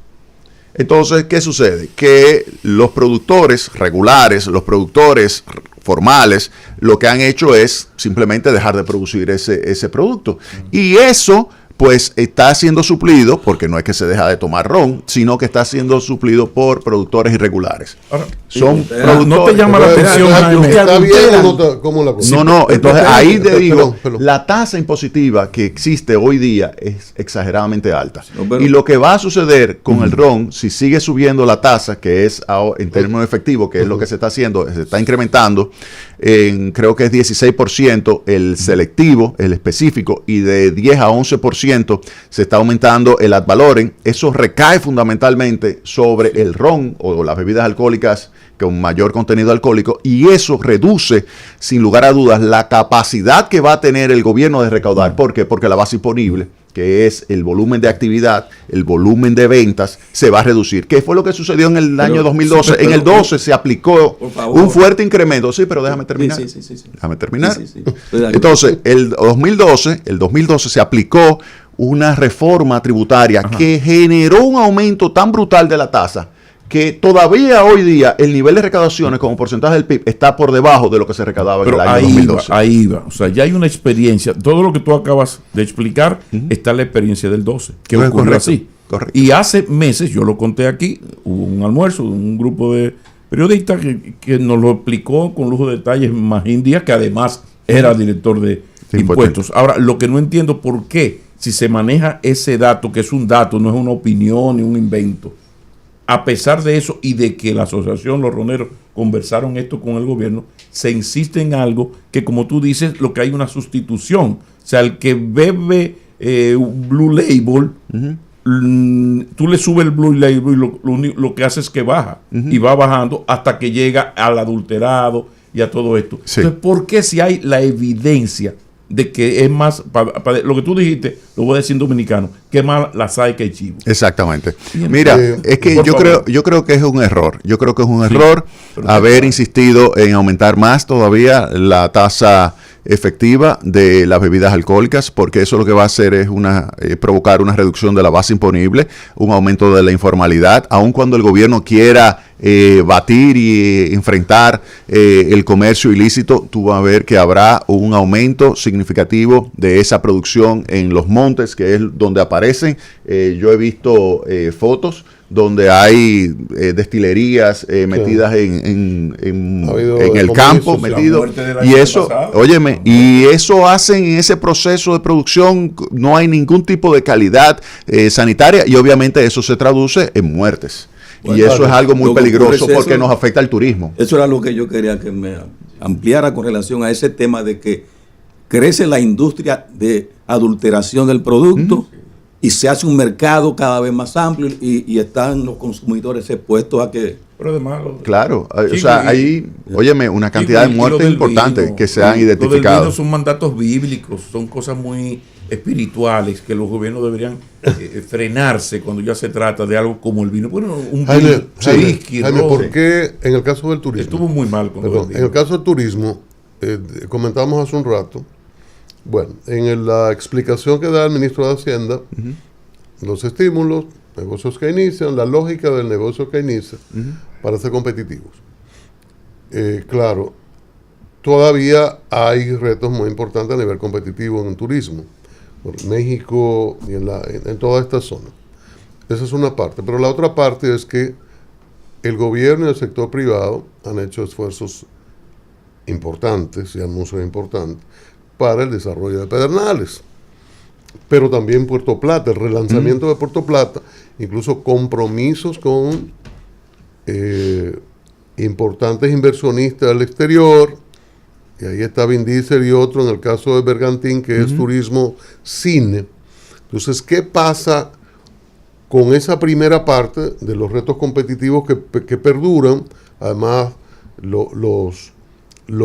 Entonces, ¿qué sucede? Que los productores regulares, los productores formales, lo que han hecho es simplemente dejar de producir ese producto. Y eso, pues, está siendo suplido, porque no es que se deja de tomar ron, sino que está siendo suplido por productores irregulares. Ahora, ¿no te llama la atención, Jaime? ¿Está bien cómo la cosa? No, entonces ahí te digo, la tasa impositiva que existe hoy día es exageradamente alta. Y lo que va a suceder con el ron, si sigue subiendo la tasa, que es en términos efectivos, que es lo que se está haciendo, se está incrementando, creo que es 16% el selectivo, el específico, y de 10 a 11% se está aumentando el ad valorem. Eso recae fundamentalmente sobre el ron o las bebidas alcohólicas con mayor contenido alcohólico, y eso reduce, sin lugar a dudas, la capacidad que va a tener el gobierno de recaudar. ¿Por qué? Porque la base imponible, que es el volumen de actividad, el volumen de ventas, se va a reducir. ¿Qué fue lo que sucedió en el año 2012? En el 12 se aplicó un fuerte incremento. Sí, pero déjame terminar. Sí. Déjame terminar. Sí. Entonces, el 2012 se aplicó una reforma tributaria que generó un aumento tan brutal de la tasa que todavía hoy día el nivel de recaudaciones como porcentaje del PIB está por debajo de lo que se recaudaba en el año 2012. Ahí va. O sea, ya hay una experiencia. Todo lo que tú acabas de explicar está en la experiencia del 12, que ocurrió así. Correcto. Y hace meses, yo lo conté aquí, hubo un almuerzo de un grupo de periodistas que nos lo explicó con lujo de detalles Magín Díaz, que además era director de impuestos. Ahora, lo que no entiendo por qué, si se maneja ese dato, que es un dato, no es una opinión ni un invento, a pesar de eso y de que la asociación Los Roneros conversaron esto con el gobierno, se insiste en algo que, como tú dices, lo que hay una sustitución. O sea, el que bebe Blue Label, tú le subes el Blue Label y lo que hace es que baja y va bajando hasta que llega al adulterado y a todo esto. Sí. Entonces, ¿por qué si hay la evidencia de que es más, lo que tú dijiste, lo voy a decir en dominicano, que es más la SAI que el chivo? Exactamente. Mira, es que yo creo que es un error. Yo creo que es un error haber insistido en aumentar más todavía la tasa efectiva de las bebidas alcohólicas, porque eso lo que va a hacer es provocar una reducción de la base imponible, un aumento de la informalidad, aun cuando el gobierno quiera batir y enfrentar el comercio ilícito. Tú vas a ver que habrá un aumento significativo de esa producción en los montes, que es donde aparecen. Yo he visto fotos donde hay destilerías metidas en el campo, metido, y eso, óyeme, y eso hacen en ese proceso de producción, no hay ningún tipo de calidad sanitaria, y obviamente eso se traduce en muertes. Bueno, y eso es algo muy peligroso porque nos afecta al turismo. Eso era lo que yo quería que me ampliara con relación a ese tema de que crece la industria de adulteración del producto y se hace un mercado cada vez más amplio y están los consumidores expuestos a que... Pero además, claro, o sea, hay, óyeme, una cantidad de muertes importantes que se han identificado. Los vino son mandatos bíblicos, son cosas muy espirituales que los gobiernos deberían frenarse cuando ya se trata de algo como el vino. Bueno, un whisky, ¿por qué en el caso del turismo? Estuvo muy mal con en el caso del turismo, comentábamos hace un rato, bueno, en la explicación que da el ministro de Hacienda, los estímulos, negocios que inician, la lógica del negocio que inicia para ser competitivos. Claro, todavía hay retos muy importantes a nivel competitivo en el turismo, por México y en toda esta zona. Esa es una parte, pero la otra parte es que el gobierno y el sector privado han hecho esfuerzos importantes y anuncios importantes para el desarrollo de Pedernales, pero también Puerto Plata, el relanzamiento de Puerto Plata, incluso compromisos con importantes inversionistas del exterior, y ahí está Vin Diesel y otro en el caso de Bergantín, que es turismo cine. Entonces, ¿qué pasa con esa primera parte de los retos competitivos que perduran? Además, lo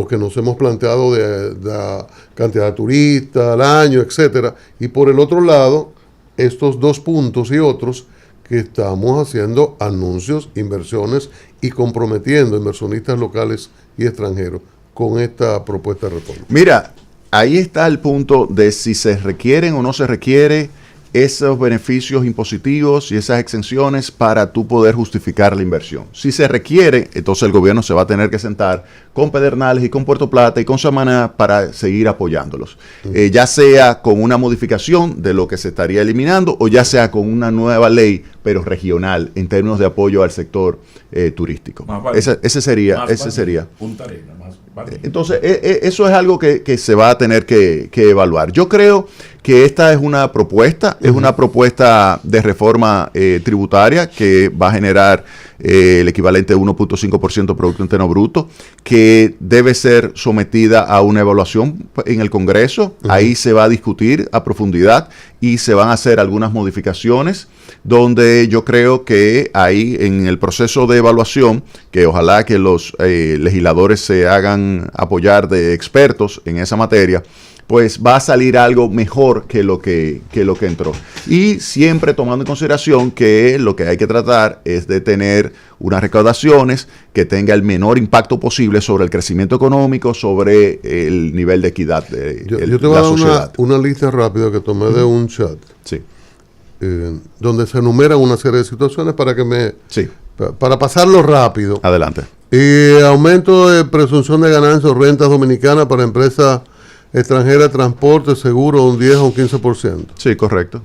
que nos hemos planteado de la cantidad de turistas al año, etcétera. Y por el otro lado, estos dos puntos y otros que estamos haciendo anuncios, inversiones y comprometiendo inversionistas locales y extranjeros con esta propuesta de reforma. Mira, ahí está el punto de si se requieren o no se requiere esos beneficios impositivos y esas exenciones para tú poder justificar la inversión. Si se requiere, entonces el gobierno se va a tener que sentar con Pedernales y con Puerto Plata y con Samaná para seguir apoyándolos. Ya sea con una modificación de lo que se estaría eliminando o ya sea con una nueva ley, pero regional, en términos de apoyo al sector turístico. Ese sería. Punta Arenas, entonces, eso es algo que se va a tener que evaluar. Yo creo que esta es una propuesta, es una propuesta de reforma tributaria que va a generar el equivalente de 1.5% de Producto Interno Bruto, que debe ser sometida a una evaluación en el Congreso. Ahí se va a discutir a profundidad y se van a hacer algunas modificaciones, donde yo creo que ahí en el proceso de evaluación, que ojalá que los legisladores se hagan apoyar de expertos en esa materia, pues va a salir algo mejor que lo que entró. Y siempre tomando en consideración que lo que hay que tratar es de tener unas recaudaciones que tenga el menor impacto posible sobre el crecimiento económico, sobre el nivel de equidad de yo te voy a dar una lista rápida que tomé de un chat. Sí. Donde se enumeran una serie de situaciones para que sí. Para pasarlo rápido. Adelante. Aumento de presunción de ganancias o rentas dominicanas para empresas extranjeras, transporte, seguro, un 10 o un 15%. Sí, correcto.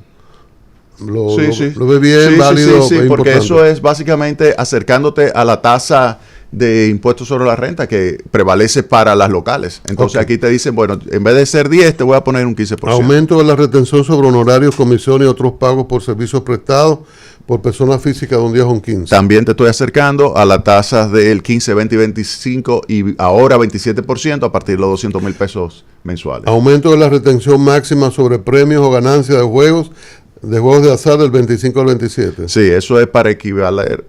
Lo ve bien, válido. Sí, porque eso es básicamente acercándote a la tasa de impuestos sobre la renta que prevalece para las locales. Entonces aquí te dicen, bueno, en vez de ser 10, te voy a poner un 15%. Aumento de la retención sobre honorarios, comisiones y otros pagos por servicios prestados por personas físicas de un 10 o un 15. También te estoy acercando a las tasas del 15, 20 y 25 y ahora 27% a partir de los 200 mil pesos mensuales. Aumento de la retención máxima sobre premios o ganancias de juegos de azar del 25 al 27. Sí, eso es para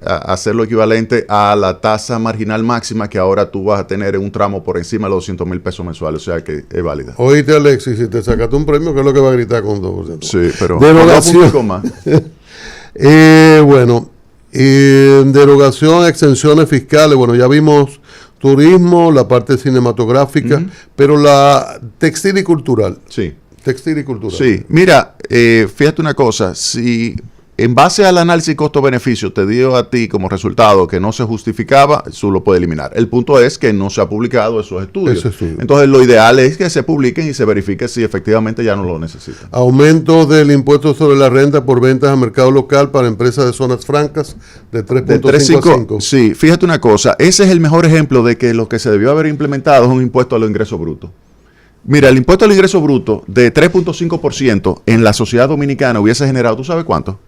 hacerlo equivalente a la tasa marginal máxima que ahora tú vas a tener en un tramo por encima de los 200 mil pesos mensuales, o sea que es válida. Oíste, Alexis, si te sacaste un premio, ¿qué es lo que va a gritar con 2%? Sí, pero derogación más. Derogación, exenciones fiscales. Bueno, ya vimos turismo, la parte cinematográfica, pero la textil y cultural. Sí. Textil y cultural. Sí, mira, fíjate una cosa, si en base al análisis costo-beneficio te dio a ti como resultado que no se justificaba, eso lo puede eliminar. El punto es que no se ha publicado esos estudios. Entonces lo ideal es que se publiquen y se verifique si efectivamente ya no lo necesitan. Aumento del impuesto sobre la renta por ventas a mercado local para empresas de zonas francas de 3.5 a 5. Sí, fíjate una cosa, ese es el mejor ejemplo de que lo que se debió haber implementado es un impuesto a los ingresos brutos. Mira, el impuesto al ingreso bruto de 3.5% en la sociedad dominicana hubiese generado, ¿tú sabes cuánto?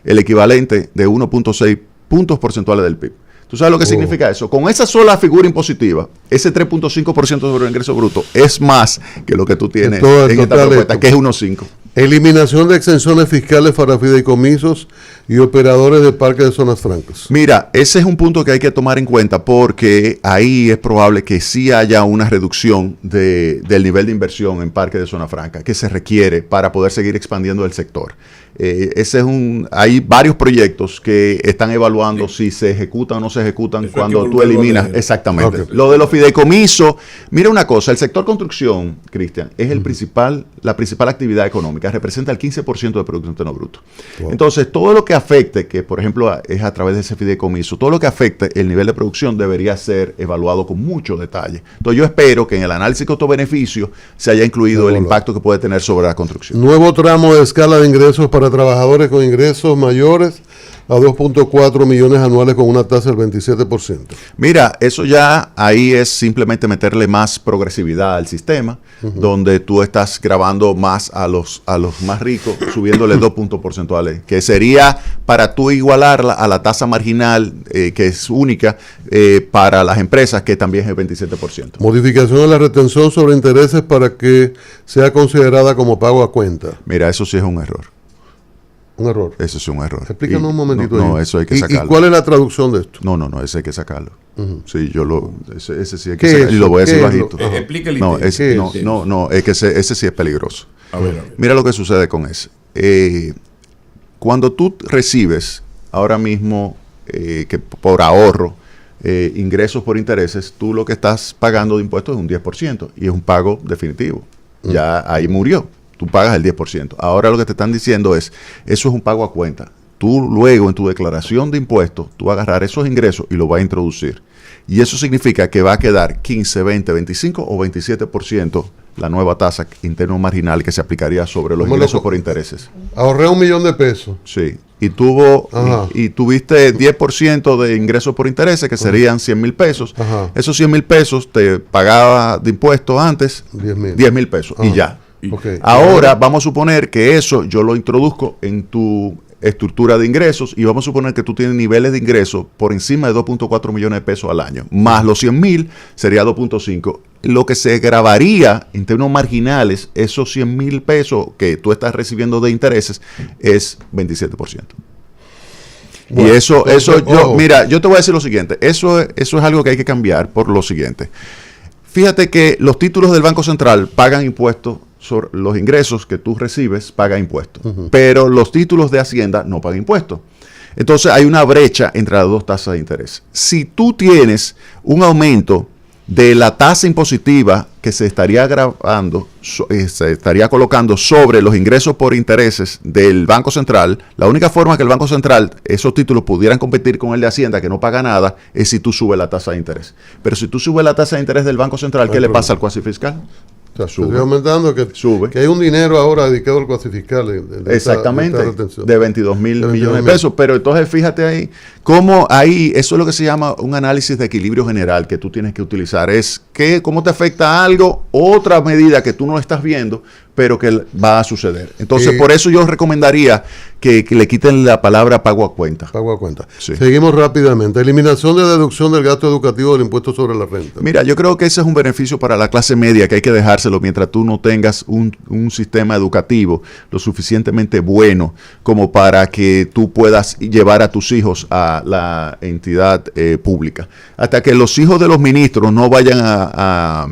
El equivalente de 1.6 puntos porcentuales del PIB. ¿Tú sabes lo que significa eso? Con esa sola figura impositiva, ese 3.5% sobre el ingreso bruto es más que lo que tú tienes en esta propuesta, que es 1.5. Eliminación de exenciones fiscales para fideicomisos y operadores de parques de zonas francas. Mira, ese es un punto que hay que tomar en cuenta porque ahí es probable que sí haya una reducción del nivel de inversión en parques de zona franca que se requiere para poder seguir expandiendo el sector. Hay varios proyectos que están evaluando si se ejecutan o no se ejecutan cuando tú eliminas. Exactamente. Lo de los fideicomisos, mira una cosa, el sector construcción, Cristian, es la principal actividad económica, representa el 15% del Producto Interno Bruto. Entonces, todo lo que afecte, que por ejemplo es a través de ese fideicomiso, todo lo que afecte el nivel de producción debería ser evaluado con mucho detalle. Entonces, yo espero que en el análisis costo-beneficio se haya incluido el impacto que puede tener sobre la construcción. Nuevo tramo de escala de ingresos para trabajadores con ingresos mayores a 2.4 millones anuales con una tasa del 27%. Mira, eso ya ahí es simplemente meterle más progresividad al sistema, donde tú estás grabando más a los más ricos, subiéndole 2 puntos porcentuales, que sería para tú igualarla a la tasa marginal, que es única para las empresas, que también es el 27%. Modificación de la retención sobre intereses para que sea considerada como pago a cuenta. Mira, eso sí es un error. Un error. Eso es un error. Explícanos un momentito. No, eso hay que sacarlo. ¿Y cuál es la traducción de esto? No, ese hay que sacarlo. Sí, ese sí hay que sacarlo. Y lo voy a decir bajito. Explícale. No, es que ese sí es peligroso. A ver. Mira lo que sucede con ese. Cuando tú recibes ahora mismo que por ahorro ingresos por intereses, tú lo que estás pagando de impuestos es un 10% y es un pago definitivo. Ya ahí murió. Tú pagas el 10%. Ahora lo que te están diciendo es, eso es un pago a cuenta. Tú luego en tu declaración de impuestos, tú vas a agarrar esos ingresos y los vas a introducir. Y eso significa que va a quedar 15, 20, 25 o 27% la nueva tasa interno marginal que se aplicaría sobre los ingresos por intereses. Ahorré $1 millón. Sí. Y tuviste 10% de ingresos por intereses, que serían 100,000 pesos. Esos 100,000 pesos te pagaba de impuestos antes 10,000 pesos. Y ya. Okay. Ahora vamos a suponer que eso yo lo introduzco en tu estructura de ingresos y vamos a suponer que tú tienes niveles de ingresos por encima de 2.4 millones de pesos al año, más los 100,000 sería 2.5. Lo que se grabaría en términos marginales, esos 100,000 pesos que tú estás recibiendo de intereses, es 27%. Bueno, y eso mira, yo te voy a decir lo siguiente, eso es algo que hay que cambiar por lo siguiente. Fíjate que los títulos del Banco Central pagan impuestos sobre los ingresos que tú recibes, pagan impuestos. Pero los títulos de Hacienda no pagan impuestos. Entonces hay una brecha entre las dos tasas de interés. Si tú tienes un aumento de la tasa impositiva que se estaría grabando, se estaría colocando sobre los ingresos por intereses del Banco Central, la única forma que el Banco Central, esos títulos pudieran competir con el de Hacienda, que no paga nada, es si tú subes la tasa de interés. Pero si tú subes la tasa de interés del Banco Central, ¿qué le pasa al cuasi fiscal? O sea, sube. Aumentando que hay un dinero ahora dedicado al cuasi fiscal. Exactamente, de 22,000 millones de pesos. Pero entonces fíjate ahí, cómo ahí, eso es lo que se llama un análisis de equilibrio general que tú tienes que utilizar. Es cómo te afecta algo, otra medida que tú no estás viendo, pero que va a suceder. Entonces, por eso yo recomendaría que le quiten la palabra pago a cuenta. Pago a cuenta. Sí. Seguimos rápidamente. Eliminación de deducción del gasto educativo del impuesto sobre la renta. Mira, yo creo que ese es un beneficio para la clase media que hay que dejárselo mientras tú no tengas un sistema educativo lo suficientemente bueno como para que tú puedas llevar a tus hijos a la entidad pública. Hasta que los hijos de los ministros no vayan a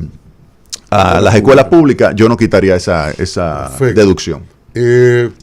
las escuelas públicas, yo no quitaría esa deducción.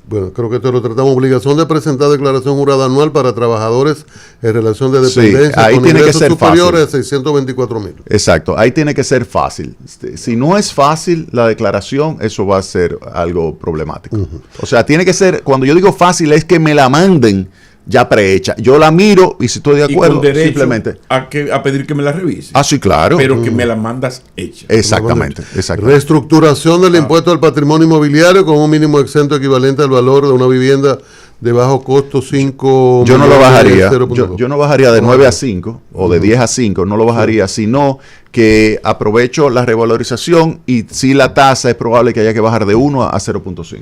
Bueno, creo que esto lo tratamos. Obligación de presentar declaración jurada anual para trabajadores en relación de dependencia ahí con tiene ingresos que ser superiores a 624,000. Exacto, ahí tiene que ser fácil. Si no es fácil la declaración, eso va a ser algo problemático. O sea, tiene que ser, cuando yo digo fácil, es que me la manden ya prehecha. Yo la miro y si estoy de acuerdo, simplemente a pedir que me la revise. Ah, sí, claro. Pero que me la mandas hecha. Exactamente. Reestructuración del impuesto al patrimonio inmobiliario con un mínimo exento equivalente al valor de una vivienda de bajo costo 5. Yo no lo bajaría. Yo no bajaría de 9 a 5 o de 10 a 5, no lo bajaría, sino que aprovecho la revalorización y si la tasa es probable que haya que bajar de 1 a 0.5.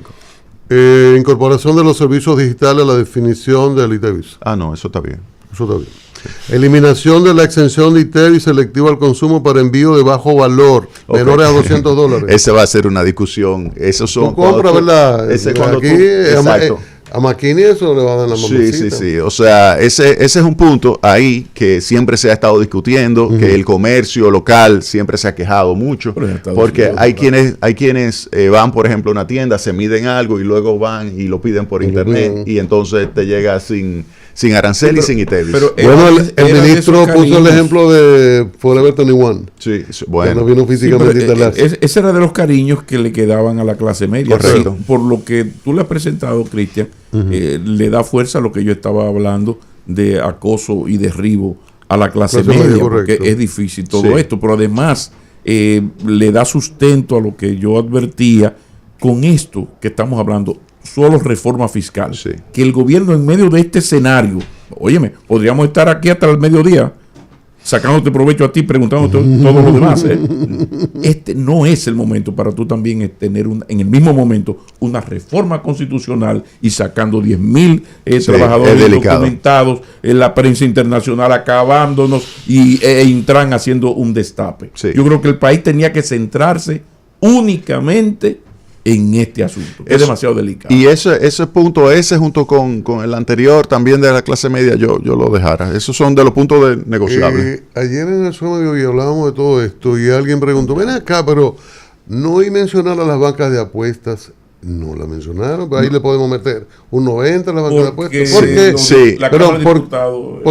Incorporación de los servicios digitales a la definición del ITEVIS. Ah, no, eso está bien. Eliminación de la exención de ITEVIS selectiva al consumo para envío de bajo valor, menores a $200. Ese va a ser una discusión. Esos son. Tú compras, ¿verdad? Exacto. A Maquini eso le va a dar la mamacita. Sí. O sea, ese es un punto ahí que siempre se ha estado discutiendo, que el comercio local siempre se ha quejado mucho, porque hay quienes van, por ejemplo, a una tienda, se miden algo y luego van y lo piden por internet y entonces te llega sin arancel y sin ITEVIS. Bueno, el ministro puso el ejemplo de Forever 21. Sí, bueno. No vino físicamente ese era de los cariños que le quedaban a la clase media. Correcto. Sí, por lo que tú le has presentado, Cristian, le da fuerza a lo que yo estaba hablando de acoso y derribo a la clase media, porque es difícil todo esto, pero además le da sustento a lo que yo advertía con esto que estamos hablando. Solo reforma fiscal. Que el gobierno en medio de este escenario, óyeme, podríamos estar aquí hasta el mediodía sacándote provecho a ti, preguntándote todo lo demás. Este no es el momento para tú también tener en el mismo momento una reforma constitucional y sacando 10,000 trabajadores documentados, en la prensa internacional acabándonos e Intran haciendo un destape. Yo creo que el país tenía que centrarse únicamente en este asunto. Es demasiado delicado. Y ese punto, junto con el anterior también de la clase media, yo lo dejara. Esos son de los puntos negociables. Ayer en el suelo y hablábamos de todo esto y alguien preguntó, ven acá, pero no hay mencionar a las bancas de apuestas. No la mencionaron, pero ahí le podemos meter un 90 a las bancas de apuestas. ¿Por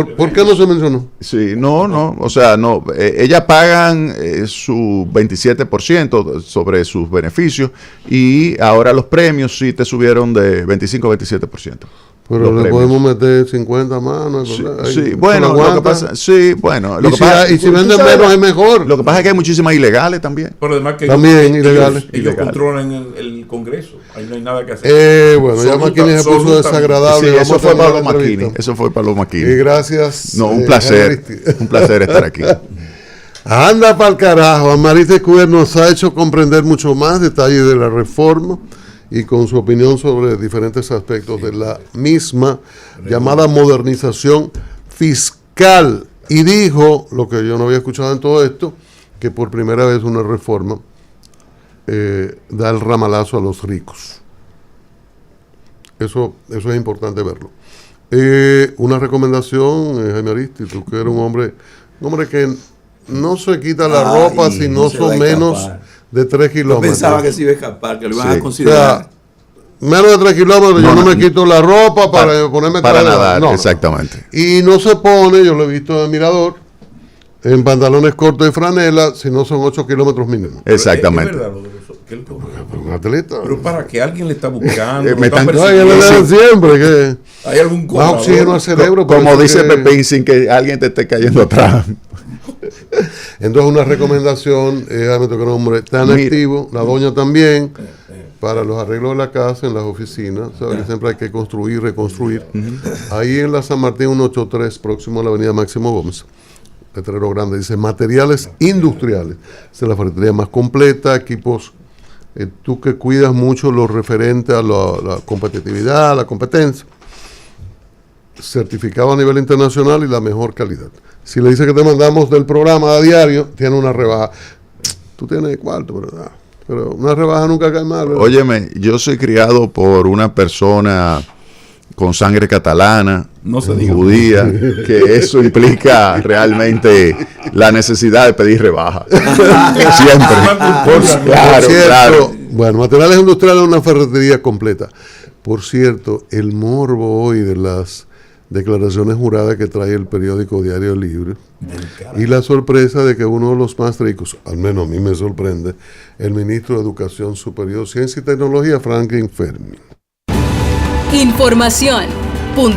qué? ¿Por qué no se mencionó? Sí, no, o sea, no. Ellas pagan su 27% sobre sus beneficios y ahora los premios sí te subieron de 25 a 27%. Pero le podemos meter 50 más, ¿no? Bueno, lo que pasa, si venden menos es mejor. Lo que pasa es que hay muchísimas ilegales también. Pero además que ilegales. Ellos controlan el Congreso. Ahí no hay nada que hacer. Bueno, ya Maquini se puso desagradable. Sí, eso fue para los Maquini. Gracias. No, un placer estar aquí. Anda para el carajo. Amarista Escobar nos ha hecho comprender mucho más detalles de la reforma y con su opinión sobre diferentes aspectos de la misma, llamada modernización fiscal. Y dijo, lo que yo no había escuchado en todo esto, que por primera vez una reforma da el ramalazo a los ricos. Eso es importante verlo. Una recomendación, Jaime Aristi, tú que eres un hombre que no se quita la ropa si no son menos de 3 kilómetros. Yo pensaba que se iba a escapar, que lo iban a considerar. O sea, menos de 3 kilómetros, yo no me quito la ropa para ponerme para nadar. No, exactamente. Y no se pone, yo lo he visto en Mirador, en pantalones cortos de franela, si no son 8 kilómetros mínimo. Exactamente. Es verdad lo de eso. Un atleta. Pero para que alguien le está buscando. Me están siempre que hay algún más oxígeno al cerebro. Como dice Pepín, sin que alguien te esté cayendo atrás. Entonces, una recomendación, me toca un hombre tan activo, la doña también, para los arreglos de la casa, en las oficinas, ¿sabes? Que siempre hay que construir, reconstruir. Ahí en la San Martín 183, próximo a la avenida Máximo Gómez, letrero grande, dice materiales industriales. Esa es la ferretería más completa, equipos, tú que cuidas mucho lo referente a la competitividad, a la competencia, certificado a nivel internacional y la mejor calidad. Si le dice que te mandamos del programa a diario, tiene una rebaja. Tú tienes cuarto, ¿verdad? Pero una rebaja nunca cae mal, ¿verdad? Óyeme, yo soy criado por una persona con sangre catalana, no se diga, judía, que eso implica realmente la necesidad de pedir rebaja. Siempre. Claro. Bueno, materiales industriales es una ferretería completa. Por cierto, el morbo hoy de las declaraciones juradas que trae el periódico Diario Libre y la sorpresa de que uno de los más ricos, al menos a mí me sorprende, el ministro de Educación Superior, Ciencia y Tecnología, Franklin Fermi. Información. Punto.